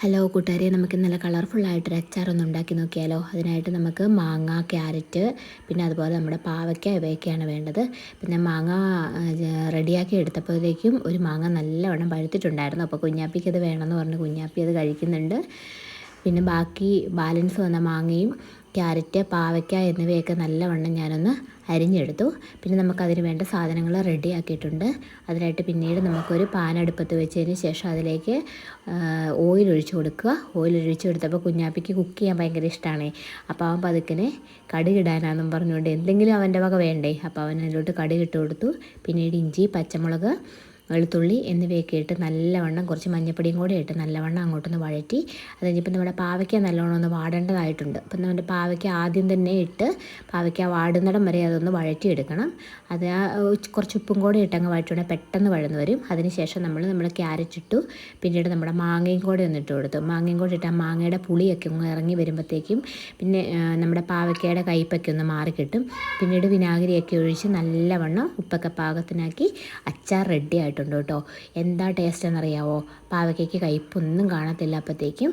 Hello കൂട്ടുകാരെ, നമുക്ക് നല്ല കളർഫുള്ളായിട്ടൊരു അച്ചാറൊന്ന് ഉണ്ടാക്കി നോക്കിയാലോ. അതിനായിട്ട് നമുക്ക് മാങ്ങ, ക്യാരറ്റ്, പിന്നെ അതുപോലെ നമ്മുടെ പാവയ്ക്ക ഇവയൊക്കെയാണ് വേണ്ടത്. പിന്നെ മാങ്ങ റെഡിയാക്കി എടുത്തപ്പോഴത്തേക്കും ഒരു മാങ്ങ നല്ലവണ്ണം പഴുത്തിട്ടുണ്ടായിരുന്നു. അപ്പോൾ കുഞ്ഞാപ്പിക്ക് അത് വേണമെന്ന് പറഞ്ഞ് കുഞ്ഞാപ്പി അത് കഴിക്കുന്നുണ്ട്. പിന്നെ ബാക്കി ബാലൻസ് വന്ന മാങ്ങയും ക്യാരറ്റ്, പാവയ്ക്ക എന്നിവയൊക്കെ നല്ലവണ്ണം ഞാനൊന്ന് അരിഞ്ഞെടുത്തു. പിന്നെ നമുക്കതിന് വേണ്ട സാധനങ്ങൾ റെഡിയാക്കിയിട്ടുണ്ട്. അതിനായിട്ട് പിന്നീട് നമുക്കൊരു പാൻ അടുപ്പത്ത് വെച്ചതിന് ശേഷം അതിലേക്ക് ഓയിൽ ഒഴിച്ച് കൊടുക്കുക. ഓയിൽ ഒഴിച്ച് കൊടുത്തപ്പോൾ കുഞ്ഞാപ്പിക്ക് കുക്ക് ചെയ്യാൻ ഭയങ്കര ഇഷ്ടമാണ്. അപ്പോൾ അവൻ പതുക്കനെ കടുകിടാനാണെന്നും പറഞ്ഞുകൊണ്ട് എന്തെങ്കിലും അവൻ്റെ വക വേണ്ടേ, അപ്പോൾ അവൻ അതിലോട്ട് കടുകിട്ട് കൊടുത്തു. പിന്നീട് ഇഞ്ചി, പച്ചമുളക്, വെളുത്തുള്ളി എന്നിവയൊക്കെ ഇട്ട് നല്ലവണ്ണം കുറച്ച് മഞ്ഞൾപ്പൊടിയും കൂടെ ഇട്ട് നല്ലവണ്ണം അങ്ങോട്ടൊന്ന് വഴറ്റി. അത് കഴിഞ്ഞപ്പോൾ നമ്മുടെ പാവയ്ക്ക നല്ലവണ്ണം ഒന്ന് വാടേണ്ടതായിട്ടുണ്ട്. അപ്പം നമ്മുടെ പാവയ്ക്ക ആദ്യം തന്നെ ഇട്ട് പാവയ്ക്ക വാടുന്നിടം വരെ അതൊന്ന് വഴറ്റിയെടുക്കണം. അത് കുറച്ച് ഉപ്പും കൂടെ ഇട്ടങ്ങ് വഴറ്റുകയാണെങ്കിൽ പെട്ടെന്ന് വഴന്ന് വരും. അതിനുശേഷം നമ്മൾ ക്യാരറ്റ് ഇട്ടു. പിന്നീട് നമ്മുടെ മാങ്ങയും കൂടെ ഒന്ന് ഇട്ട് കൊടുത്തു. മാങ്ങയും കൂടെ ഇട്ട് ആ മാങ്ങയുടെ പുളിയൊക്കെ ഒന്ന് ഇറങ്ങി വരുമ്പോഴത്തേക്കും പിന്നെ നമ്മുടെ പാവയ്ക്കയുടെ കയ്പ്പൊക്കെ ഒന്ന് മാറിക്കിട്ടും. പിന്നീട് വിനാഗിരിയൊക്കെ ഒഴിച്ച് നല്ലവണ്ണം ഉപ്പൊക്കെ പാകത്തിനാക്കി അച്ചാർ റെഡി ആയിട്ടുണ്ട് കേട്ടോ. എന്താ ടേസ്റ്റ് എന്നറിയാവോ? പാവയ്ക്കയ്ക്ക് കയ്പ്പൊന്നും കാണത്തില്ല അപ്പോഴത്തേക്കും.